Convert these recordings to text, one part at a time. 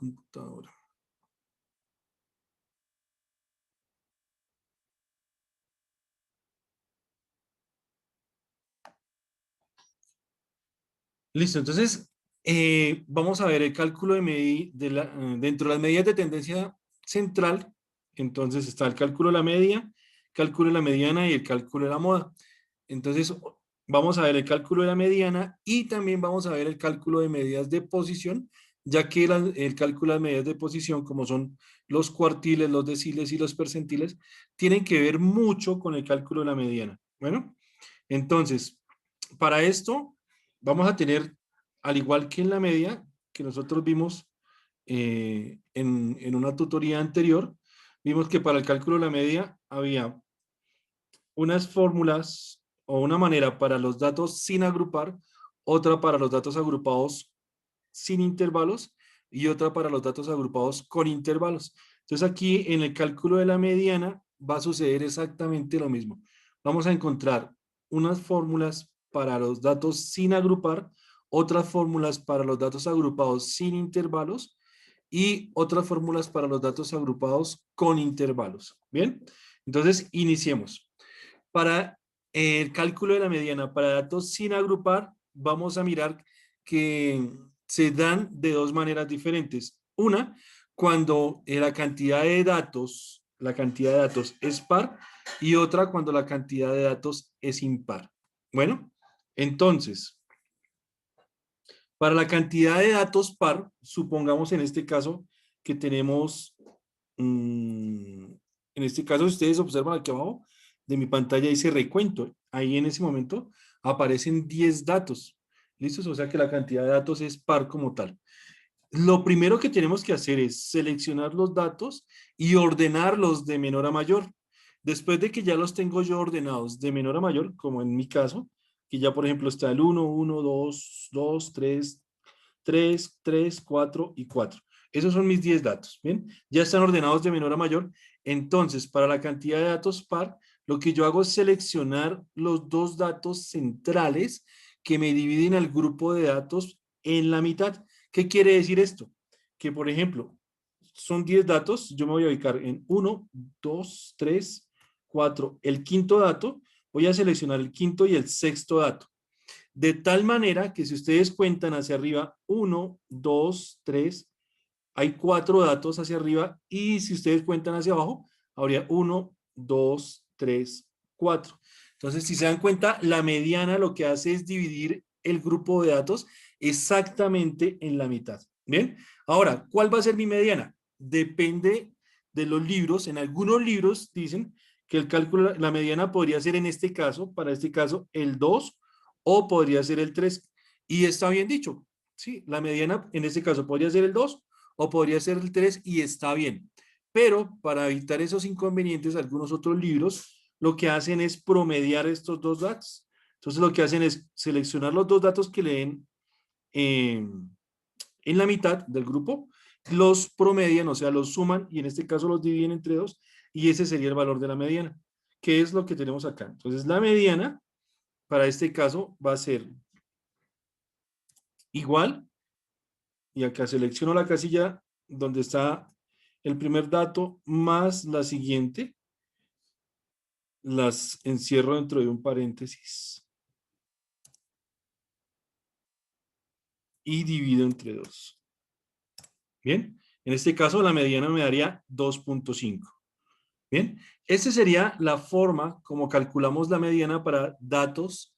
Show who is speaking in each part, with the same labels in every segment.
Speaker 1: computadora. Listo, entonces vamos a ver el cálculo dentro de las medidas de tendencia central. Entonces está el cálculo de la media, cálculo de la mediana y el cálculo de la moda. Entonces vamos a ver el cálculo de la mediana y también vamos a ver el cálculo de medidas de posición, ya que el cálculo de medidas de posición, como son los cuartiles, los deciles y los percentiles, tienen que ver mucho con el cálculo de la mediana. Bueno, entonces, para esto vamos a tener, al igual que en la media, que nosotros vimos en una tutoría anterior, vimos que para el cálculo de la media había unas fórmulas o una manera para los datos sin agrupar, otra para los datos agrupados sin intervalos y otra para los datos agrupados con intervalos. Entonces aquí en el cálculo de la mediana va a suceder exactamente lo mismo. Vamos a encontrar unas fórmulas para los datos sin agrupar, otras fórmulas para los datos agrupados sin intervalos y otras fórmulas para los datos agrupados con intervalos. Bien, entonces iniciemos. Para el cálculo de la mediana, para datos sin agrupar, vamos a mirar que se dan de dos maneras diferentes. Una, cuando la cantidad de datos es par, y otra cuando la cantidad de datos es impar. Bueno, entonces, para la cantidad de datos par, supongamos en este caso que tenemos, en este caso ustedes observan aquí abajo de mi pantalla dice recuento. Ahí en ese momento aparecen 10 datos. ¿Listos? O sea que la cantidad de datos es par como tal. Lo primero que tenemos que hacer es seleccionar los datos y ordenarlos de menor a mayor. Después de que ya los tengo yo ordenados de menor a mayor, como en mi caso, que ya por ejemplo está el 1, 1, 2, 2, 3, 3, 3, 4 y 4. Esos son mis 10 datos, ¿bien? Ya están ordenados de menor a mayor. Entonces, para la cantidad de datos par, lo que yo hago es seleccionar los dos datos centrales que me dividen al grupo de datos en la mitad. ¿Qué quiere decir esto? Que, por ejemplo, son 10 datos, yo me voy a ubicar en 1, 2, 3, 4. El quinto dato, voy a seleccionar el quinto y el sexto dato. De tal manera que si ustedes cuentan hacia arriba, 1, 2, 3, hay 4 datos hacia arriba y si ustedes cuentan hacia abajo, habría 1, 2, 3, 4. Entonces, si se dan cuenta, la mediana lo que hace es dividir el grupo de datos exactamente en la mitad. ¿Bien? Ahora, ¿cuál va a ser mi mediana? Depende de los libros. En algunos libros dicen que el cálculo, la mediana podría ser en este caso, para este caso, el 2 o podría ser el 3. Y está bien dicho. Sí, la mediana en este caso podría ser el 2 o podría ser el 3 y está bien. Pero para evitar esos inconvenientes, algunos otros libros lo que hacen es promediar estos dos datos. Entonces lo que hacen es seleccionar los dos datos que leen en la mitad del grupo, los promedian, o sea, los suman y en este caso los dividen entre dos y ese sería el valor de la mediana, que es lo que tenemos acá. Entonces la mediana para este caso va a ser igual, y acá selecciono la casilla donde está el primer dato más la siguiente, las encierro dentro de un paréntesis y divido entre 2. Bien, en este caso la mediana me daría 2.5. Bien, esta sería la forma como calculamos la mediana para datos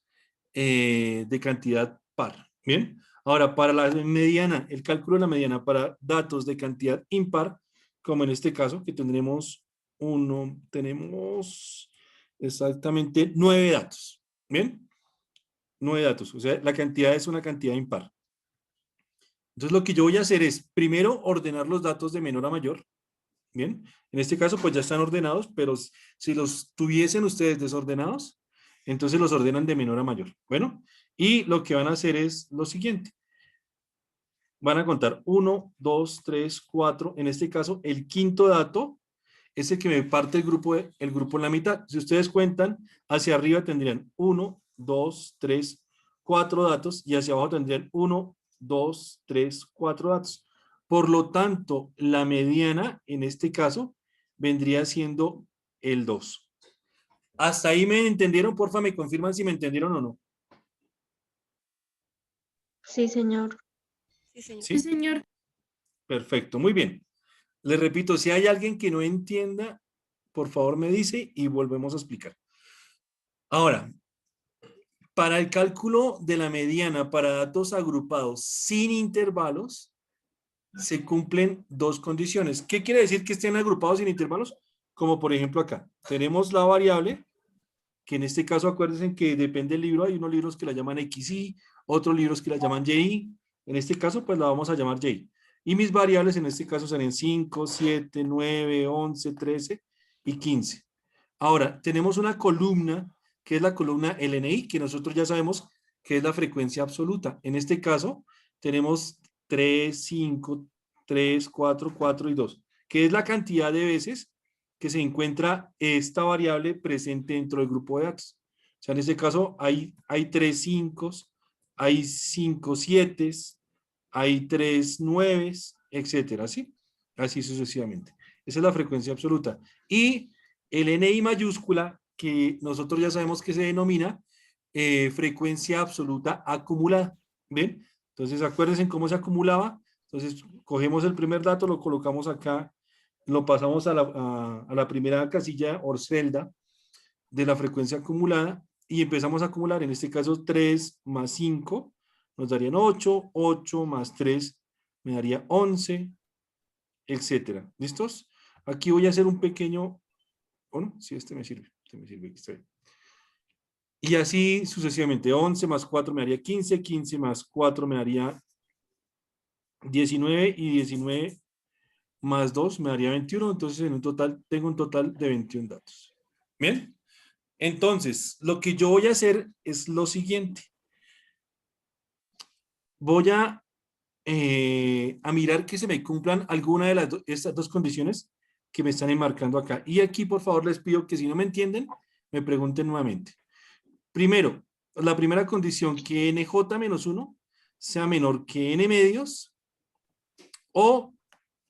Speaker 1: de cantidad par. Bien, ahora para la mediana, el cálculo de la mediana para datos de cantidad impar, como en este caso que tenemos exactamente 9 datos. Bien, 9 datos, o sea, la cantidad es una cantidad impar. Entonces lo que yo voy a hacer es primero ordenar los datos de menor a mayor. Bien, en este caso pues ya están ordenados, pero si los tuviesen ustedes desordenados, entonces los ordenan de menor a mayor. Bueno, y lo que van a hacer es lo siguiente. Van a contar 1, 2, 3, 4. En este caso, el quinto dato es el que me parte el grupo en la mitad. Si ustedes cuentan, hacia arriba tendrían 1, 2, 3, 4 datos y hacia abajo tendrían 1, 2, 3, 4 datos. Por lo tanto, la mediana, en este caso, vendría siendo el 2. ¿Hasta ahí me entendieron? Porfa, me confirman si me entendieron o no.
Speaker 2: Sí, señor.
Speaker 3: Sí, señor.
Speaker 1: Sí, señor. Perfecto, muy bien. Les repito, si hay alguien que no entienda, por favor me dice y volvemos a explicar. Ahora, para el cálculo de la mediana para datos agrupados sin intervalos, se cumplen dos condiciones. ¿Qué quiere decir que estén agrupados sin intervalos? Como por ejemplo acá, tenemos la variable, que en este caso acuérdense que depende del libro, hay unos libros que la llaman XY, otros libros que la llaman YI, en este caso pues la vamos a llamar Y. Y mis variables en este caso serían 5, 7, 9, 11, 13 y 15. Ahora, tenemos una columna, que es la columna LNI, que nosotros ya sabemos que es la frecuencia absoluta. En este caso, tenemos 3, 5, 3, 4, 4 y 2, que es la cantidad de veces que se encuentra esta variable presente dentro del grupo de datos. O sea, en este caso hay 3 5, hay 5 7, hay 3 9, etcétera, ¿sí? Así sucesivamente. Esa es la frecuencia absoluta. Y el NI mayúscula, que nosotros ya sabemos que se denomina frecuencia absoluta acumulada. ¿Ven? Entonces, acuérdense cómo se acumulaba. Entonces, cogemos el primer dato, lo colocamos acá, lo pasamos a la primera casilla o celda de la frecuencia acumulada y empezamos a acumular, en este caso 3 más 5 nos darían 8, 8 más 3 me daría 11, etcétera. ¿Listos? Aquí voy a hacer un pequeño, bueno, sí, este me sirve, está bien. Y así sucesivamente, 11 más 4 me daría 15, 15 más 4 me daría 19 y 19 más 2 me daría 21, entonces en un total, tengo un total de 21 datos. ¿Bien? Entonces, lo que yo voy a hacer es lo siguiente. Voy a mirar que se me cumplan alguna de estas dos condiciones que me están enmarcando acá. Y aquí, por favor, les pido que si no me entienden, me pregunten nuevamente. Primero, la primera condición, que nj-1 sea menor que n medios o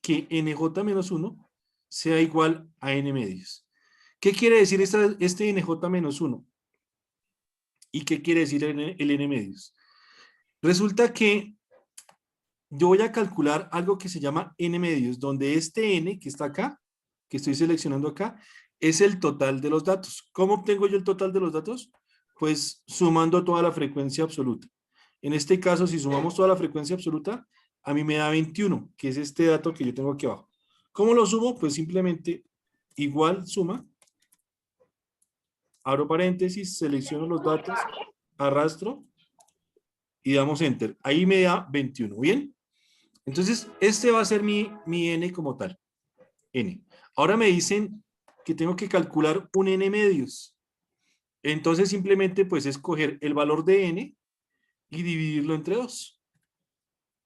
Speaker 1: que nj-1 sea igual a n medios. ¿Qué quiere decir este nj-1? ¿Y qué quiere decir el n medios? Resulta que yo voy a calcular algo que se llama n medios, donde este n que está acá, que estoy seleccionando acá, es el total de los datos. ¿Cómo obtengo yo el total de los datos? Pues sumando toda la frecuencia absoluta. En este caso, si sumamos toda la frecuencia absoluta, a mí me da 21, que es este dato que yo tengo aquí abajo. ¿Cómo lo sumo? Pues simplemente igual suma, abro paréntesis, selecciono los datos, arrastro y damos enter. Ahí me da 21, ¿bien? Entonces, este va a ser mi n como tal, n. Ahora me dicen que tengo que calcular un n medios. Entonces, simplemente, pues, escoger el valor de n y dividirlo entre 2.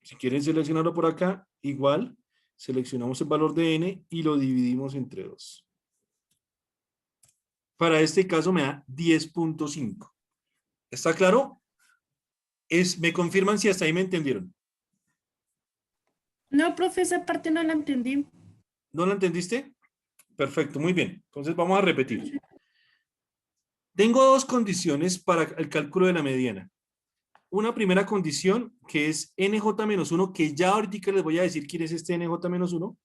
Speaker 1: Si quieren seleccionarlo por acá, igual, seleccionamos el valor de n y lo dividimos entre 2. Para este caso me da 10.5. ¿Está claro? ¿Me confirman si hasta ahí me entendieron?
Speaker 4: No, profe, esa parte no la entendí.
Speaker 1: ¿No la entendiste? Perfecto, muy bien. Entonces vamos a repetir. Tengo dos condiciones para el cálculo de la mediana. Una primera condición que es nj-1, que ya ahorita les voy a decir quién es este nj-1,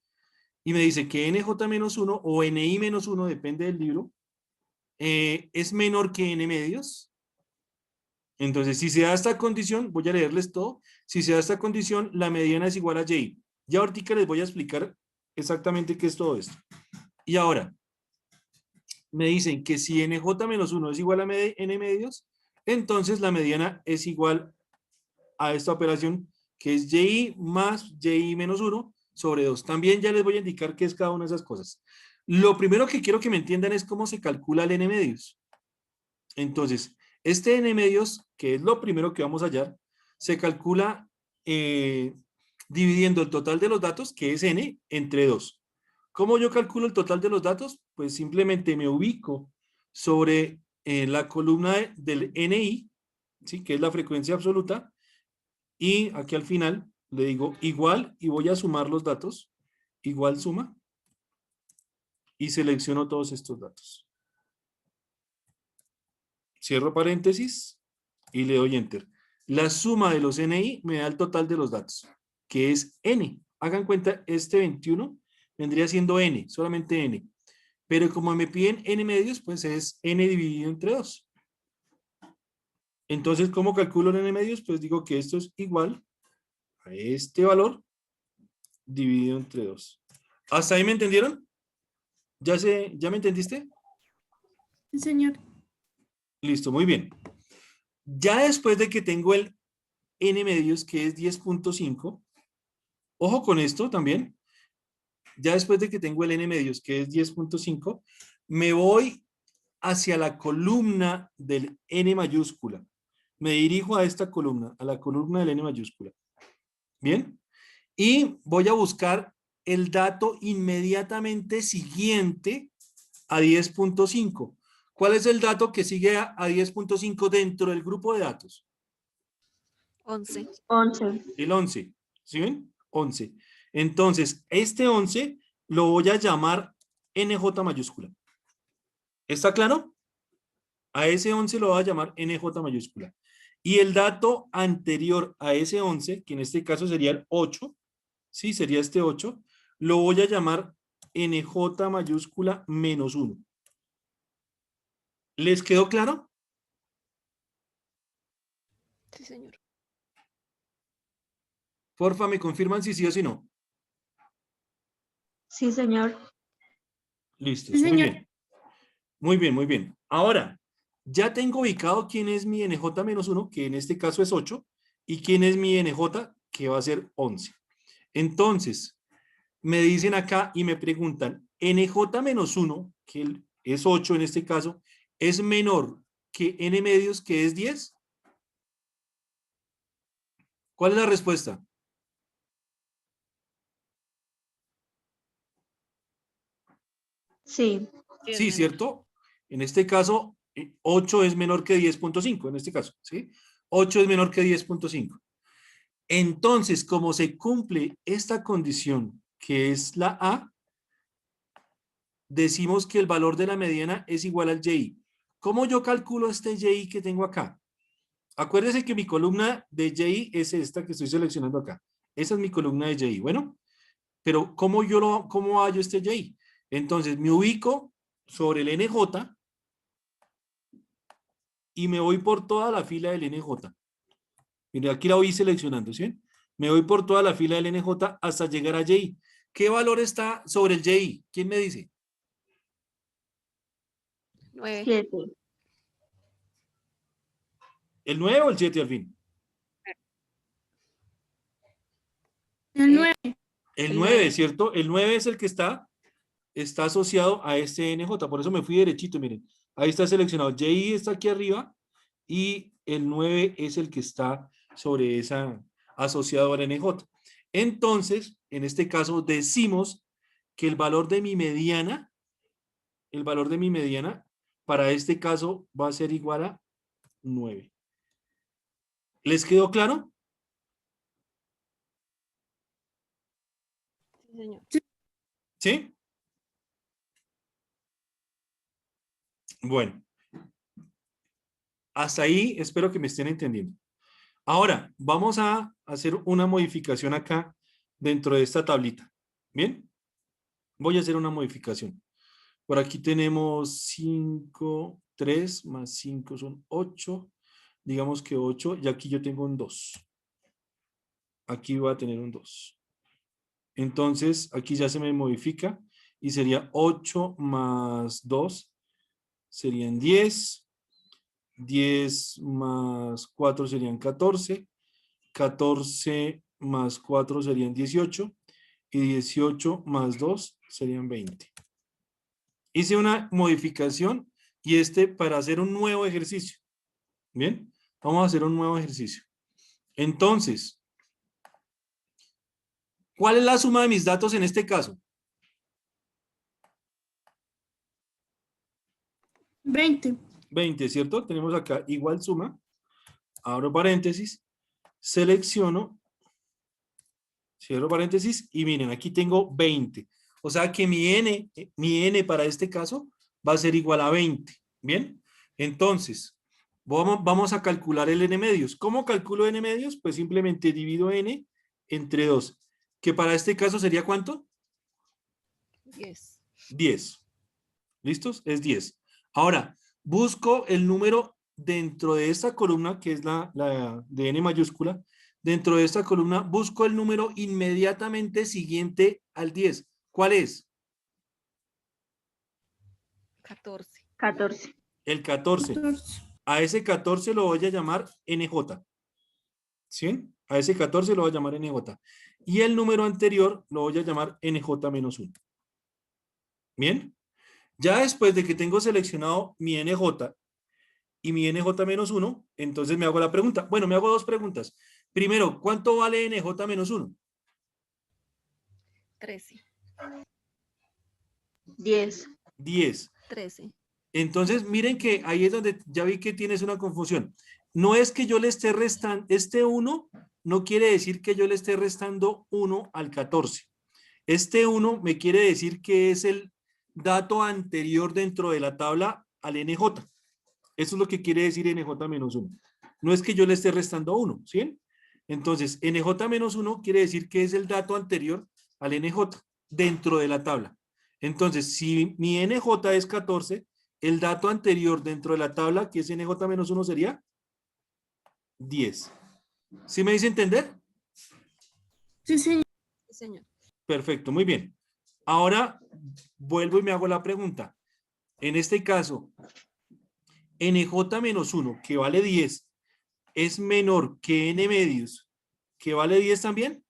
Speaker 1: y me dice que nj-1 o ni-1, depende del libro, es menor que n medios. Entonces, si se da esta condición, voy a leerles todo, si se da esta condición, la mediana es igual a y. Ya ahorita les voy a explicar exactamente qué es todo esto. Y ahora, me dicen que si nj-1 es igual a n medios, entonces la mediana es igual a esta operación que es y más y-1 sobre 2. También ya les voy a indicar qué es cada una de esas cosas. Lo primero que quiero que me entiendan es cómo se calcula el n medios. Entonces, este n medios, que es lo primero que vamos a hallar, se calcula dividiendo el total de los datos, que es n, entre 2. ¿Cómo yo calculo el total de los datos? Pues simplemente me ubico sobre la columna del NI, ¿sí? Que es la frecuencia absoluta, y aquí al final le digo igual y voy a sumar los datos. Igual suma. Y selecciono todos estos datos. Cierro paréntesis y le doy enter. La suma de los NI me da el total de los datos, que es N. Hagan cuenta, este 21 vendría siendo N, solamente N. Pero como me piden N medios, pues es N dividido entre 2. Entonces, ¿cómo calculo el N medios? Pues digo que esto es igual a este valor dividido entre 2. ¿Hasta ahí me entendieron? ¿Ya me entendiste?
Speaker 4: Sí, señor.
Speaker 1: Listo, muy bien. Ya después de que tengo el N medios, que es 10.5, ojo con esto también, ya después de que tengo el N medios, que es 10.5, me voy hacia la columna del N mayúscula. Me dirijo a esta columna, a la columna del N mayúscula. ¿Bien? Y voy a buscar el dato inmediatamente siguiente a 10.5. ¿Cuál es el dato que sigue a 10.5 dentro del grupo de datos?
Speaker 2: 11.
Speaker 3: 11.
Speaker 1: El 11. ¿Sí ven? 11. Entonces, este 11 lo voy a llamar NJ mayúscula. ¿Está claro? A ese 11 lo voy a llamar NJ mayúscula. Y el dato anterior a ese 11, que en este caso sería el 8, ¿sí? Sería este 8, lo voy a llamar NJ mayúscula menos 1. ¿Les quedó claro?
Speaker 2: Sí, señor.
Speaker 1: Porfa, me confirman si sí o si no.
Speaker 3: Sí, señor.
Speaker 1: Listo,
Speaker 4: Sí,
Speaker 1: muy
Speaker 4: señor.
Speaker 1: bien. Muy bien, muy bien. Ahora, ya tengo ubicado quién es mi NJ-1, que en este caso es 8, y quién es mi NJ, que va a ser 11. Entonces, me dicen acá y me preguntan, NJ-1, que es 8 en este caso, ¿es menor que N medios, que es 10? ¿Cuál es la respuesta?
Speaker 3: Sí.
Speaker 2: Sí, es
Speaker 1: Sí,
Speaker 2: menor.
Speaker 1: ¿cierto? En este caso, 8 es menor que 10.5, en este caso, ¿sí? 8 es menor que 10.5. Entonces, como se cumple esta condición, que es la A, decimos que el valor de la mediana es igual al YI. ¿Cómo yo calculo este YI que tengo acá? Acuérdense que mi columna de YI es esta que estoy seleccionando acá. Esa es mi columna de YI. Bueno, pero ¿cómo hallo este YI? Entonces, me ubico sobre el NJ y me voy por toda la fila del NJ. Mire, aquí la voy seleccionando, ¿sí? Me voy por toda la fila del NJ hasta llegar a YI. ¿Qué valor está sobre el YI? ¿Quién me dice?
Speaker 2: 9.
Speaker 3: 7.
Speaker 1: ¿El 9 o el 7 al fin?
Speaker 4: El 9.
Speaker 1: El
Speaker 2: El
Speaker 1: 9,
Speaker 2: 9.
Speaker 1: ¿cierto? El 9 es el que está asociado a este NJ. Por eso me fui derechito, miren. Ahí está seleccionado. YI está aquí arriba y el 9 es el que está sobre esa asociado al NJ. Entonces, en este caso, decimos que el valor de mi mediana, para este caso va a ser igual a 9. ¿Les quedó claro?
Speaker 2: Sí, señor.
Speaker 1: ¿Sí? Bueno, hasta ahí espero que me estén entendiendo. Ahora, vamos a hacer una modificación acá dentro de esta tablita. ¿Bien? Voy a hacer una modificación. Por aquí tenemos 5, 3 más 5 son 8. Digamos que 8 y aquí yo tengo un 2. Aquí voy a tener un 2. Entonces, aquí ya se me modifica y sería 8 más 2 serían 10. 10 más 4 serían 14. 14 más 4 serían 18. Y 18 más 2 serían 20. Hice una modificación y para hacer un nuevo ejercicio. Bien, vamos a hacer un nuevo ejercicio. Entonces, ¿cuál es la suma de mis datos en este caso?
Speaker 4: 20.
Speaker 1: 20, ¿cierto? Tenemos acá igual suma. Abro paréntesis. Selecciono Cierro paréntesis y miren, aquí tengo 20. O sea que mi n para este caso va a ser igual a 20. ¿Bien? Entonces, vamos a calcular el n medios. ¿Cómo calculo n medios? Pues simplemente divido n entre 2. Que para este caso sería ¿cuánto?
Speaker 2: 10.
Speaker 1: 10. ¿Listos? Es 10. Ahora, busco el número dentro de esta columna, que es la de n mayúscula. Dentro de esta columna, busco el número inmediatamente siguiente al 10. ¿Cuál es?
Speaker 2: 14.
Speaker 3: 14.
Speaker 1: El 14.
Speaker 4: 14.
Speaker 1: A ese 14 lo voy a llamar NJ. ¿Sí? A ese 14 lo voy a llamar NJ. Y el número anterior lo voy a llamar NJ-1. ¿Bien? Ya después de que tengo seleccionado mi NJ y mi NJ-1, entonces me hago la pregunta. Bueno, me hago dos preguntas. Primero, ¿cuánto vale NJ-1?
Speaker 2: 13.
Speaker 3: 10.
Speaker 1: 10.
Speaker 2: 13.
Speaker 1: Entonces, miren que ahí es donde ya vi que tienes una confusión. No es que yo le esté restando, este 1 no quiere decir que yo le esté restando 1 al 14. Este 1 me quiere decir que es el dato anterior dentro de la tabla al NJ. Eso es lo que quiere decir NJ-1. No es que yo le esté restando 1, ¿sí? Entonces, NJ-1 quiere decir que es el dato anterior al NJ dentro de la tabla. Entonces, si mi NJ es 14, el dato anterior dentro de la tabla, que es NJ-1, sería 10. ¿Sí me dice entender?
Speaker 4: Sí, señor.
Speaker 2: Sí, señor.
Speaker 1: Perfecto, muy bien. Ahora vuelvo y me hago la pregunta. En este caso, NJ-1, que vale 10, ¿es menor que N medios, que vale 10 también?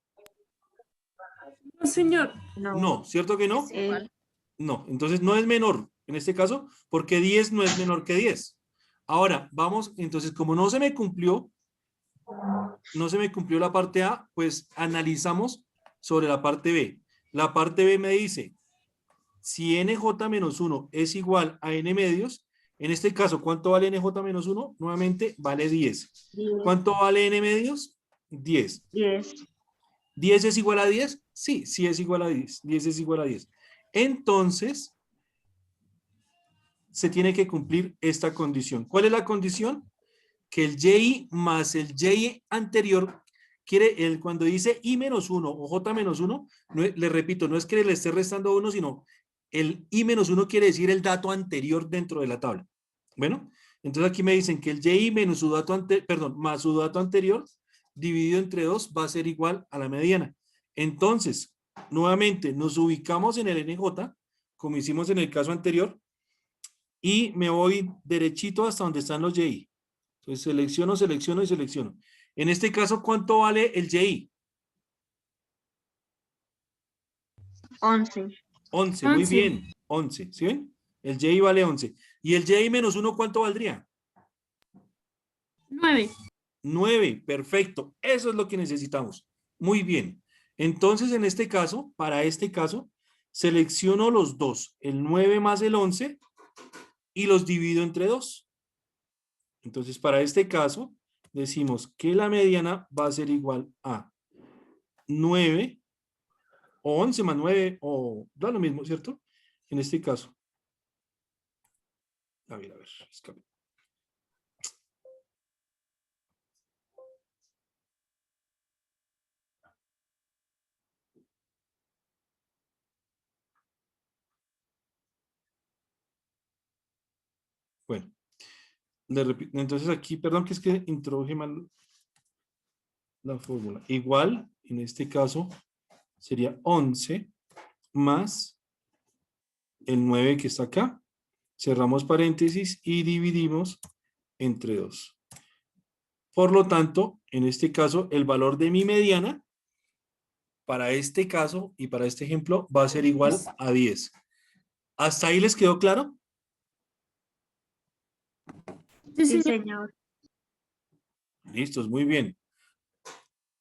Speaker 4: No, señor.
Speaker 3: No.
Speaker 1: No, ¿cierto que no?
Speaker 2: Es igual.
Speaker 1: No, entonces no es menor en este caso, porque 10 no es menor que 10. Ahora, vamos, entonces como no se me cumplió la parte A, pues analizamos sobre la parte B. La parte B me dice, si NJ-1 es igual a N medios, en este caso, ¿cuánto vale NJ-1? Nuevamente, vale 10.
Speaker 3: 10.
Speaker 1: ¿Cuánto vale N medios? 10.
Speaker 3: 10.
Speaker 1: ¿10 es igual a 10? Sí, sí es igual a 10. 10 es igual a 10. Entonces, se tiene que cumplir esta condición. ¿Cuál es la condición? Que el y más el y anterior, cuando dice y menos 1 o j menos 1, le repito, no es que le esté restando 1, sino el y menos 1 quiere decir el dato anterior dentro de la tabla. Bueno, entonces aquí me dicen que el y menos su dato más su dato anterior dividido entre 2 va a ser igual a la mediana. Entonces, nuevamente nos ubicamos en el NJ, como hicimos en el caso anterior, y me voy derechito hasta donde están los y. Entonces selecciono, selecciono y selecciono. En este caso, ¿cuánto vale el y?
Speaker 3: 11.
Speaker 1: 11, muy
Speaker 4: 11.
Speaker 1: bien. 11, ¿sí ven? El y vale 11. ¿Y el y menos 1 cuánto valdría?
Speaker 4: 9.
Speaker 1: 9, perfecto. Eso es lo que necesitamos. Muy bien. Entonces, en este caso, para este caso, selecciono los dos, el 9 más el 11, y los divido entre 2. Entonces, para este caso, decimos que la mediana va a ser igual a 9 o 11 más 9, o da lo mismo, ¿cierto? En este caso. A ver, escape. Bueno, entonces aquí, perdón que es que introduje mal la fórmula. Igual, en este caso, sería 11 más el 9 que está acá. Cerramos paréntesis y dividimos entre 2. Por lo tanto, en este caso, el valor de mi mediana, para este caso y para este ejemplo, va a ser igual a 10. ¿Hasta ahí les quedó claro?
Speaker 4: Sí,
Speaker 3: Sí,
Speaker 4: señor.
Speaker 3: señor.
Speaker 1: Listos, muy bien.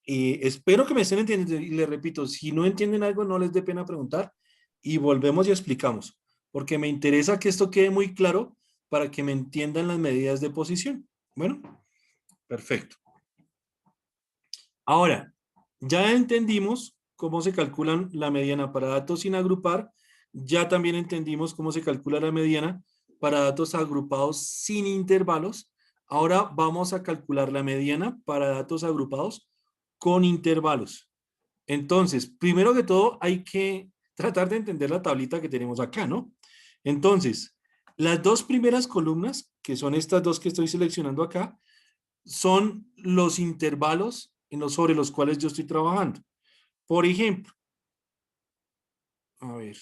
Speaker 1: Y espero que me estén entendiendo. Y les repito, si no entienden algo, no les dé pena preguntar y volvemos y explicamos. Porque me interesa que esto quede muy claro para que me entiendan las medidas de posición. Bueno, perfecto. Ahora, ya entendimos cómo se calculan la mediana para datos sin agrupar, ya también entendimos cómo se calcula la mediana para datos agrupados sin intervalos. Ahora vamos a calcular la mediana para datos agrupados con intervalos. Entonces, primero que todo, hay que tratar de entender la tablita que tenemos acá, ¿no? Entonces, las dos primeras columnas, que son estas dos que estoy seleccionando acá, son los intervalos sobre los cuales yo estoy trabajando. Por ejemplo, a ver.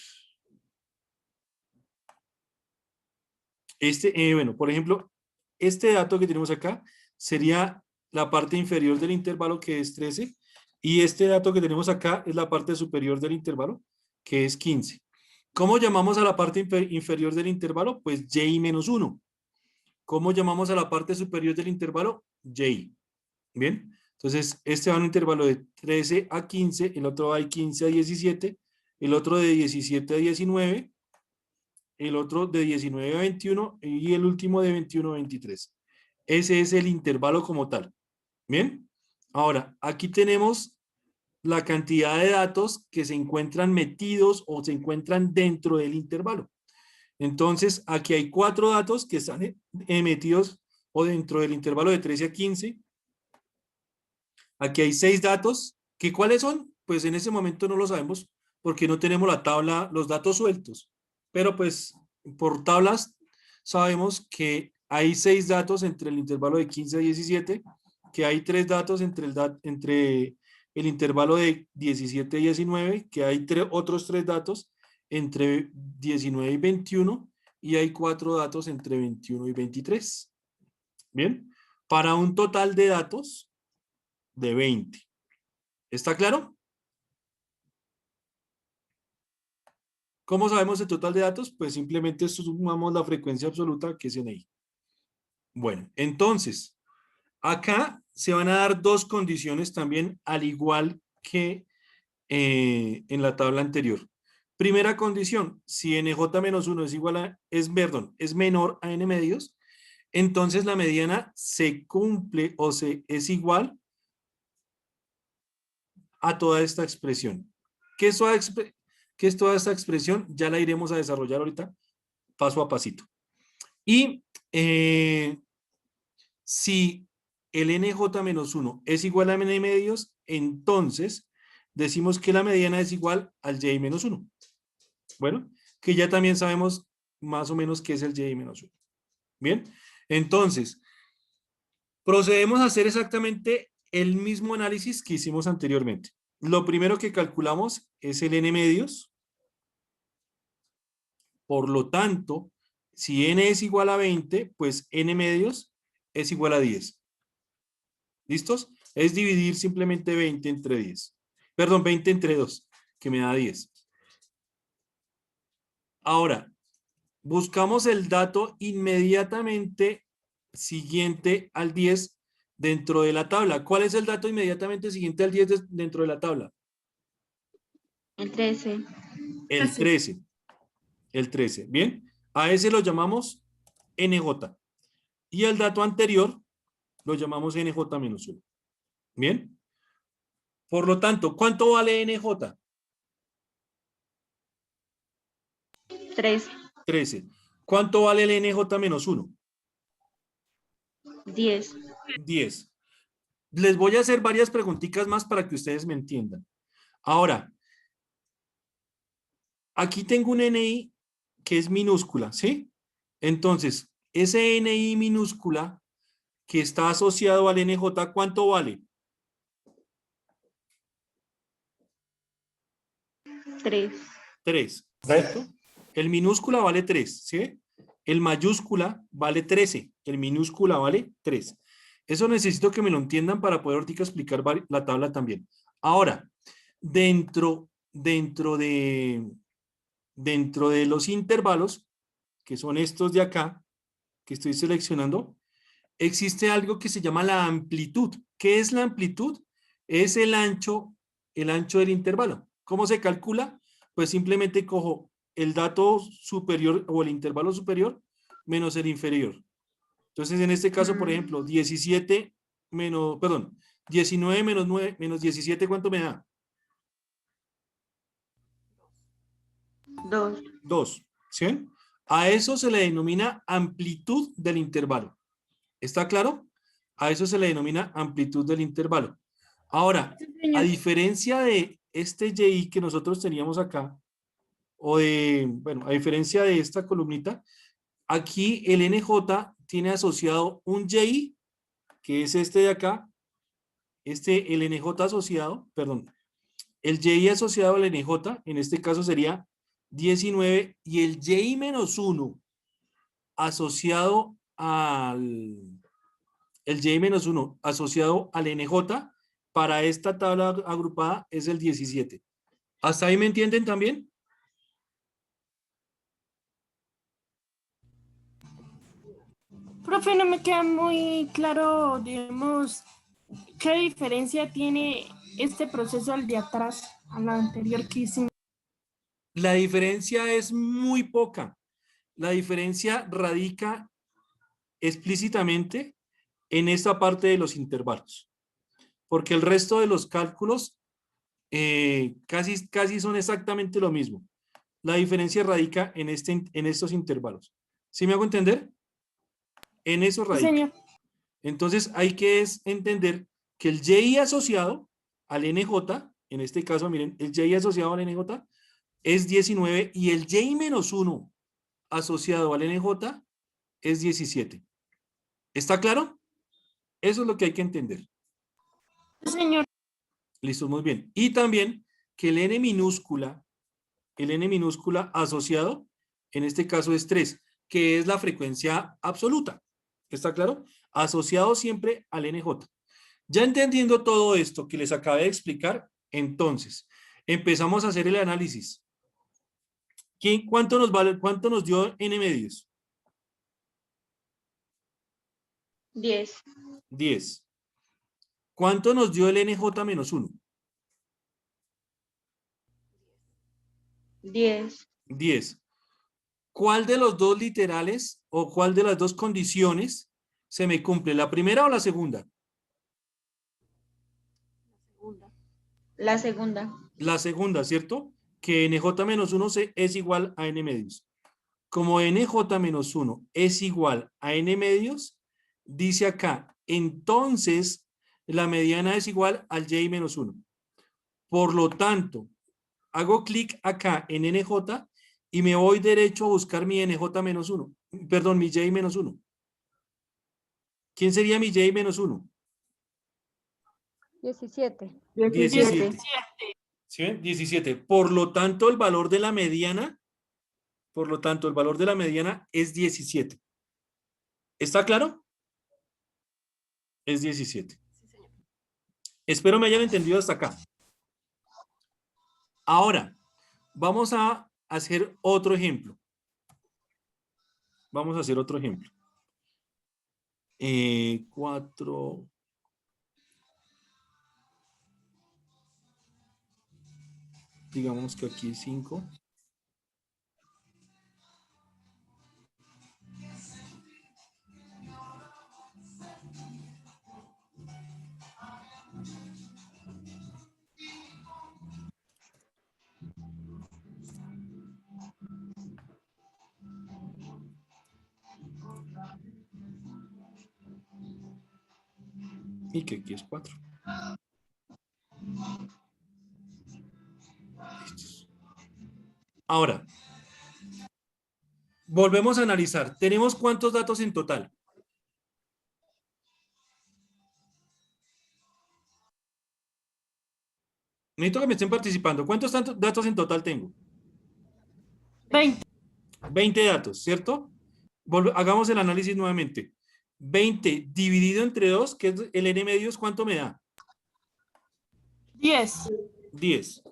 Speaker 1: Bueno, por ejemplo, este dato que tenemos acá sería la parte inferior del intervalo, que es 13, y este dato que tenemos acá es la parte superior del intervalo, que es 15. ¿Cómo llamamos a la parte inferior del intervalo? Pues y menos 1. ¿Cómo llamamos a la parte superior del intervalo? Y. Bien, entonces este va en un intervalo de 13 a 15, el otro va de 15 a 17, el otro de 17 a 19, el otro de 19 a 21 y el último de 21 a 23. Ese es el intervalo como tal. Bien, ahora aquí tenemos la cantidad de datos que se encuentran metidos o se encuentran dentro del intervalo. Entonces, aquí hay 4 datos que están metidos o dentro del intervalo de 13 a 15. Aquí hay 6 datos, que ¿cuáles son? Pues en ese momento no lo sabemos porque no tenemos la tabla, los datos sueltos. Pero pues por tablas sabemos que hay 6 datos entre el intervalo de 15 a 17, que hay 3 datos entre el intervalo de 17 a 19, que hay otros 3 datos entre 19 y 21, y hay 4 datos entre 21 y 23. Bien, para un total de datos de 20. ¿Está claro? ¿Cómo sabemos el total de datos? Pues simplemente sumamos la frecuencia absoluta, que es NI. Bueno, entonces, acá se van a dar 2 condiciones también, al igual que en la tabla anterior. Primera condición, si NJ-1 es igual a, es menor a N medios, entonces la mediana se cumple o es igual a toda esta expresión. ¿Qué es toda esta expresión? Ya la iremos a desarrollar ahorita, paso a pasito. Y si el NJ-1 es igual a N medios, entonces decimos que la mediana es igual al Y-1. Bueno, que ya también sabemos más o menos qué es el Y-1. Bien, entonces, procedemos a hacer exactamente el mismo análisis que hicimos anteriormente. Lo primero que calculamos es el N medios. Por lo tanto, si N es igual a 20, pues N medios es igual a 10. ¿Listos? Es dividir simplemente 20 entre 10. Perdón, 20 entre 2, que me da 10. Ahora, buscamos el dato inmediatamente siguiente al 10 dentro de la tabla. ¿Cuál es el dato inmediatamente siguiente al 10 dentro de la tabla?
Speaker 3: El 13.
Speaker 1: El 13. El 13. Bien. A ese lo llamamos NJ. Y el dato anterior lo llamamos NJ-1. Bien. Por lo tanto, ¿cuánto vale NJ?
Speaker 3: 13.
Speaker 1: 13. ¿Cuánto vale el NJ-1?
Speaker 3: 10.
Speaker 1: 10. Les voy a hacer varias preguntitas más para que ustedes me entiendan. Ahora, aquí tengo un NI que es minúscula, ¿sí? Entonces, ese NI minúscula que está asociado al NJ, ¿cuánto vale?
Speaker 3: 3.
Speaker 1: 3, ¿cierto? El minúscula vale 3, ¿sí? El mayúscula vale 13, el minúscula vale 3. Eso necesito que me lo entiendan para poder ahorita explicar la tabla también. Ahora, dentro de los intervalos, que son estos de acá, que estoy seleccionando, existe algo que se llama la amplitud. ¿Qué es la amplitud? Es el ancho del intervalo. ¿Cómo se calcula? Pues simplemente cojo el dato superior o el intervalo superior menos el inferior. Entonces, en este caso, por ejemplo, 19 menos 9 menos 17, ¿cuánto me da?
Speaker 3: 2.
Speaker 1: 2. ¿Sí ven? A eso se le denomina amplitud del intervalo. ¿Está claro? A eso se le denomina amplitud del intervalo. Ahora,
Speaker 4: Sí,
Speaker 1: a
Speaker 4: señor.
Speaker 1: diferencia de este Y que nosotros teníamos acá, o de, bueno, a diferencia de esta columnita, aquí el NJ tiene asociado un Y, que es este de acá, el NJ asociado, perdón, el Y asociado al NJ, en este caso sería 19, y el Y menos 1 asociado el Y menos 1 asociado al NJ para esta tabla agrupada es el 17. ¿Hasta ahí me entienden también?
Speaker 4: Profe, no me queda muy claro, digamos, qué diferencia tiene este proceso al de atrás, al anterior que hicimos.
Speaker 1: La diferencia es muy poca. La diferencia radica explícitamente en esta parte de los intervalos, porque el resto de los cálculos casi son exactamente lo mismo. La diferencia radica en estos intervalos. ¿Sí me hago entender? En eso
Speaker 4: Sí,
Speaker 1: radica.
Speaker 4: señor.
Speaker 1: Entonces hay que entender que el Y asociado al NJ, en este caso, miren, el Y asociado al NJ es 19 y el Y menos 1 asociado al NJ es 17. ¿Está claro? Eso es lo que hay que entender.
Speaker 4: Sí, señor.
Speaker 1: Listo, muy bien. Y también que el N minúscula asociado, en este caso es 3, que es la frecuencia absoluta. ¿Está claro? Asociado siempre al NJ. Ya entendiendo todo esto que les acabé de explicar, entonces empezamos a hacer el análisis. ¿Cuánto nos dio N medios?
Speaker 3: 10.
Speaker 1: 10. ¿Cuánto nos dio el NJ menos 1?
Speaker 3: 10.
Speaker 1: 10. ¿Cuál de los dos literales o cuál de las dos condiciones se me cumple? ¿La primera o la segunda?
Speaker 2: Segunda.
Speaker 3: La segunda.
Speaker 1: La segunda, ¿cierto? Que NJ menos 1 es igual a N medios. Como NJ menos 1 es igual a N medios, dice acá, entonces la mediana es igual al Y menos 1. Por lo tanto, hago clic acá en NJ y me voy derecho a buscar mi NJ menos 1. Perdón, mi Y menos 1. ¿Quién sería mi Y menos 1?
Speaker 2: 17.
Speaker 1: 17. ¿Sí ven? 17. Por lo tanto, el valor de la mediana es 17. ¿Está claro? Es 17.
Speaker 2: Sí, señor.
Speaker 1: Espero me hayan entendido hasta acá. Ahora, vamos a hacer otro ejemplo. Vamos a hacer otro ejemplo. 4. Digamos que aquí 5. Y que aquí es 4. Listos. Ahora, volvemos a analizar. ¿Tenemos cuántos datos en total? Necesito que me estén participando. ¿Cuántos datos en total tengo?
Speaker 4: 20.
Speaker 1: 20 datos, ¿cierto? Hagamos el análisis nuevamente. 20 dividido entre 2, que es el N medios, ¿cuánto me da?
Speaker 4: 10.
Speaker 1: 10.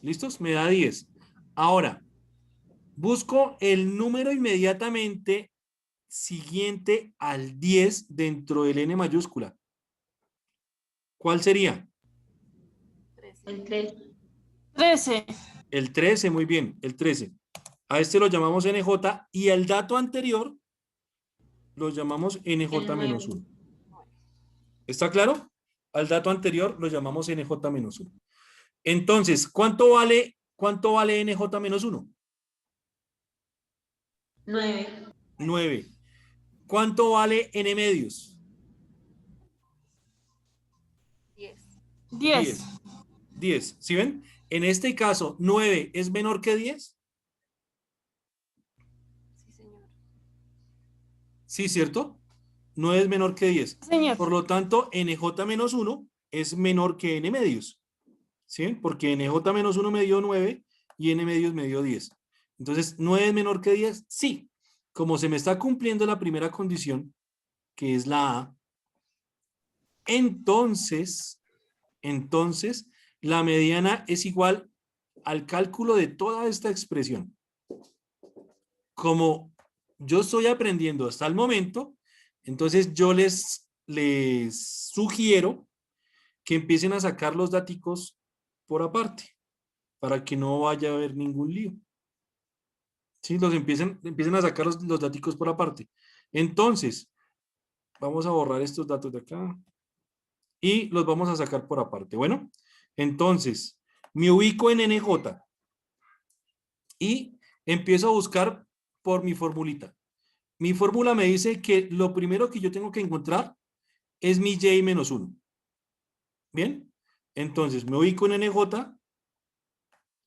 Speaker 1: ¿Listos? Me da 10. Ahora, busco el número inmediatamente siguiente al 10 dentro del N mayúscula. ¿Cuál sería?
Speaker 2: 13.
Speaker 3: El 3.
Speaker 4: 13.
Speaker 1: El 13, muy bien, el 13. A este lo llamamos NJ y al dato anterior lo llamamos NJ-1. ¿Está claro? Al dato anterior lo llamamos NJ-1. Entonces, ¿cuánto vale NJ-1?
Speaker 3: 9.
Speaker 1: 9. ¿Cuánto vale n medios?
Speaker 2: 10.
Speaker 4: 10.
Speaker 1: 10. ¿Sí ven? En este caso, 9 es menor que 10.
Speaker 2: Sí, señor.
Speaker 1: Sí, ¿cierto? 9 es menor que 10.
Speaker 4: Señor.
Speaker 1: Por lo tanto, nj-1 es menor que n medios. ¿Sí? Porque nj-1 me dio 9 y n medios me dio 10. Entonces, ¿9 es menor que 10? Sí. Como se me está cumpliendo la primera condición, que es la A, entonces, la mediana es igual al cálculo de toda esta expresión. Como yo estoy aprendiendo hasta el momento, entonces yo les sugiero que empiecen a sacar los daticos por aparte, para que no vaya a haber ningún lío. Sí, empiecen a sacar los daticos por aparte. Entonces, vamos a borrar estos datos de acá y los vamos a sacar por aparte. Bueno, entonces, me ubico en NJ y empiezo a buscar por mi formulita. Mi fórmula me dice que lo primero que yo tengo que encontrar es mi y-1. ¿Bien? Entonces, me ubico en NJ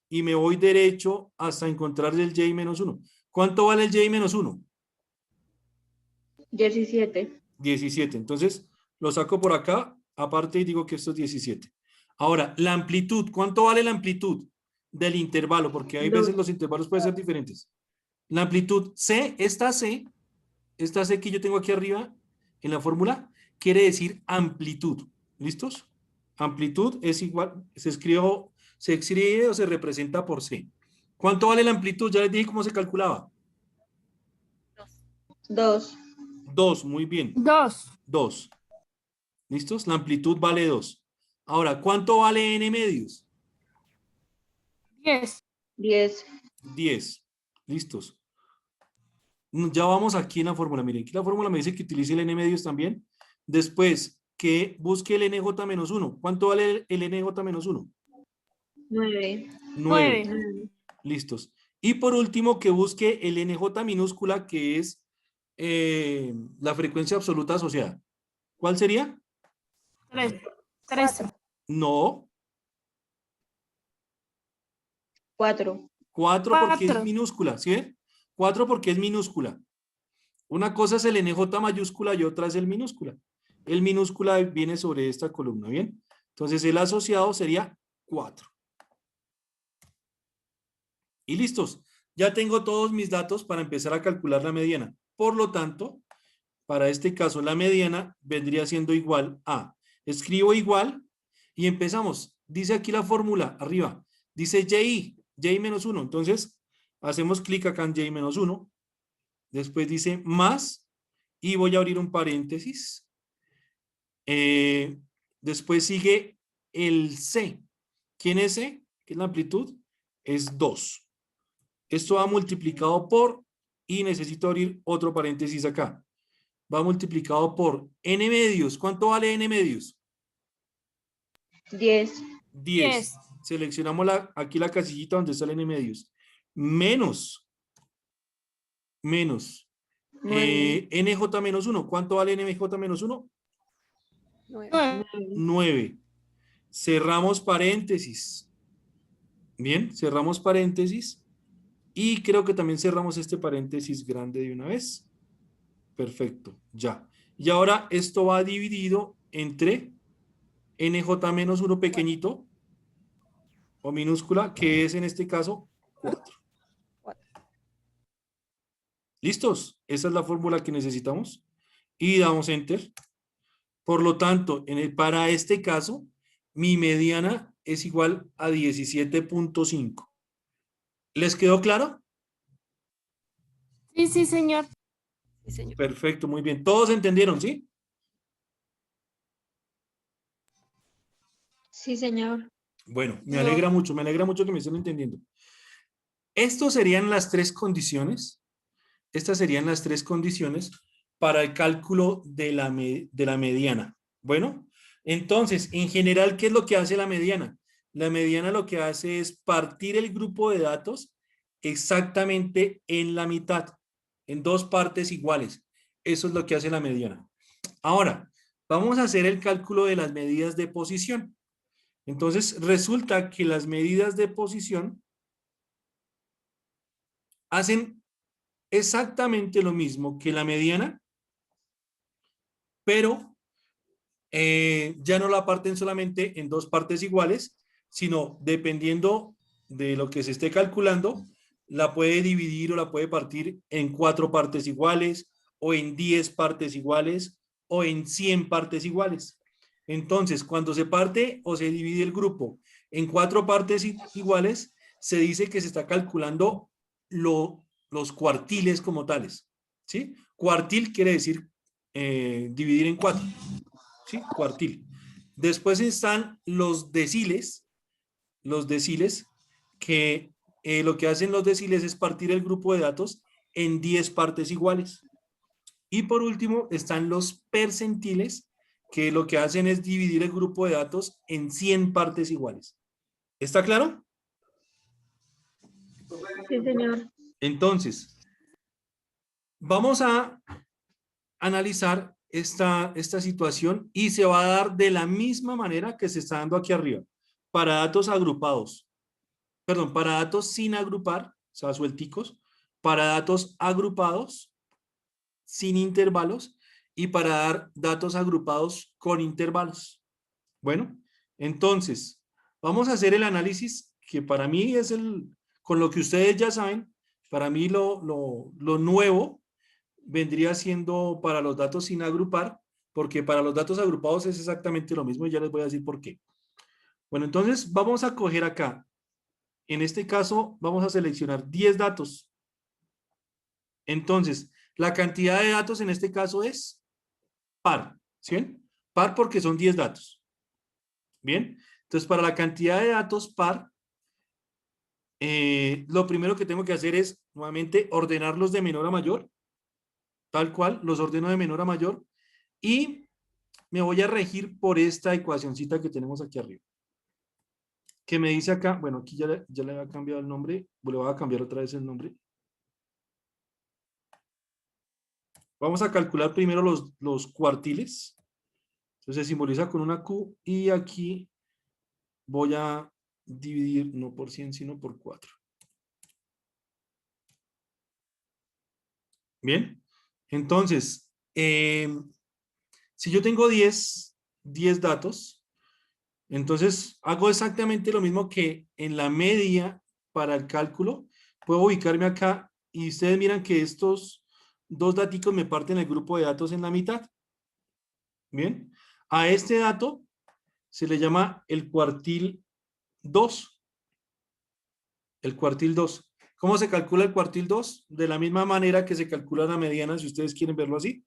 Speaker 1: y me voy derecho hasta encontrar el y-1. ¿Cuánto vale el y-1?
Speaker 3: 17.
Speaker 1: 17. Entonces, lo saco por acá, aparte y digo que esto es 17. Ahora, la amplitud. ¿Cuánto vale la amplitud del intervalo? Porque hay veces
Speaker 3: 2.
Speaker 1: los intervalos pueden ser diferentes. La amplitud C, esta C que yo tengo aquí arriba en la fórmula, quiere decir amplitud. ¿Listos? Amplitud es igual, se escribe o se representa por C. ¿Cuánto vale la amplitud? Ya les dije cómo se calculaba.
Speaker 3: 2.
Speaker 1: 2, muy bien.
Speaker 4: 2.
Speaker 1: 2. ¿Listos? La amplitud vale 2. Ahora, ¿cuánto vale n medios?
Speaker 4: 10.
Speaker 3: 10.
Speaker 1: 10. ¿Listos? Ya vamos aquí en la fórmula. Miren, aquí la fórmula me dice que utilice el n medios también. Después, que busque el nj-1. ¿Cuánto vale el nj-1?
Speaker 3: 9.
Speaker 1: 9.
Speaker 4: 9.
Speaker 1: Listos. Y por último, que busque el nj minúscula, que es la frecuencia absoluta asociada. ¿Cuál sería?
Speaker 4: 13.
Speaker 1: No.
Speaker 3: 4.
Speaker 1: 4 porque es
Speaker 4: 4.
Speaker 1: minúscula, ¿sí ven? 4 porque es minúscula. Una cosa es el NJ mayúscula y otra es el minúscula. El minúscula viene sobre esta columna, ¿bien? Entonces el asociado sería 4. Y listos. Ya tengo todos mis datos para empezar a calcular la mediana. Por lo tanto, para este caso la mediana vendría siendo igual a, escribo igual y empezamos. Dice aquí la fórmula arriba, dice y-1. Entonces hacemos clic acá en y-1. Después dice más y voy a abrir un paréntesis. Después sigue el C. ¿Quién es C? ¿Qué es la amplitud? Es 2. Esto va multiplicado por, y necesito abrir otro paréntesis acá. Va multiplicado por n medios. ¿Cuánto vale n medios?
Speaker 3: 10.
Speaker 1: 10. Seleccionamos aquí la casillita donde está el n medios. Menos.
Speaker 3: 9.
Speaker 1: nj-1. ¿Cuánto vale nj-1?
Speaker 2: 9.
Speaker 1: 9. Cerramos paréntesis. Bien, cerramos paréntesis. Y creo que también cerramos este paréntesis grande de una vez. Perfecto, ya. Y ahora esto va dividido entre nj-1 pequeñito o minúscula, que es en este caso 4. ¿Listos? Esa es la fórmula que necesitamos. Y damos enter. Por lo tanto, para este caso, mi mediana es igual a 17.5. ¿Les quedó claro?
Speaker 4: Sí, sí, señor.
Speaker 2: Sí, señor.
Speaker 1: Perfecto, muy bien. ¿Todos entendieron, sí?
Speaker 3: Sí, señor.
Speaker 1: Bueno, me alegra mucho que me estén entendiendo. Estas serían las tres condiciones. Estas serían las tres condiciones para el cálculo de la mediana. Bueno, entonces, en general, ¿qué es lo que hace la mediana? La mediana lo que hace es partir el grupo de datos exactamente en la mitad. en dos partes iguales. Eso es lo que hace la mediana. Ahora, vamos a hacer el cálculo de las medidas de posición. Entonces, resulta que las medidas de posición hacen exactamente lo mismo que la mediana, pero ya no la parten solamente en dos partes iguales, sino dependiendo de lo que se esté calculando, la puede dividir o la puede partir en 4 partes iguales, o en 10 partes iguales, o en 100 partes iguales. Entonces, cuando se parte o se divide el grupo en 4 partes iguales, se dice que se está calculando los cuartiles como tales, ¿sí? Cuartil quiere decir dividir en 4, ¿sí? Cuartil. Después están los deciles que lo que hacen los deciles es partir el grupo de datos en 10 partes iguales. Y por último están los percentiles, que lo que hacen es dividir el grupo de datos en 100 partes iguales. ¿Está claro?
Speaker 3: Sí, señor.
Speaker 1: Entonces, vamos a analizar esta situación y se va a dar de la misma manera que se está dando aquí arriba. Para datos agrupados, perdón, para datos sin agrupar, o sea, suelticos, para datos agrupados, sin intervalos, y para dar datos agrupados con intervalos. Bueno, entonces, vamos a hacer el análisis que para mí es con lo que ustedes ya saben, para mí lo nuevo vendría siendo para los datos sin agrupar, porque para los datos agrupados es exactamente lo mismo y ya les voy a decir por qué. Bueno, entonces vamos a coger acá. En este caso, vamos a seleccionar 10 datos. Entonces, la cantidad de datos en este caso es par, ¿sí? Par porque son 10 datos. Bien, entonces para la cantidad de datos par, lo primero que tengo que hacer es nuevamente ordenarlos de menor a mayor, tal cual, los ordeno de menor a mayor y me voy a regir por esta ecuacioncita que tenemos aquí arriba. Que me dice acá, bueno, aquí ya le había cambiado el nombre, le voy a cambiar otra vez el nombre. Vamos a calcular primero los cuartiles. Entonces se simboliza con una Q y aquí voy a dividir no por 100 sino por 4. Bien, entonces, si yo tengo 10 datos, entonces hago exactamente lo mismo que en la media para el cálculo. Puedo ubicarme acá y ustedes miran que estos dos daticos me parten el grupo de datos en la mitad. Bien, a este dato se le llama el cuartil 2. El cuartil 2. ¿Cómo se calcula el cuartil 2? De la misma manera que se calcula la mediana, si ustedes quieren verlo así.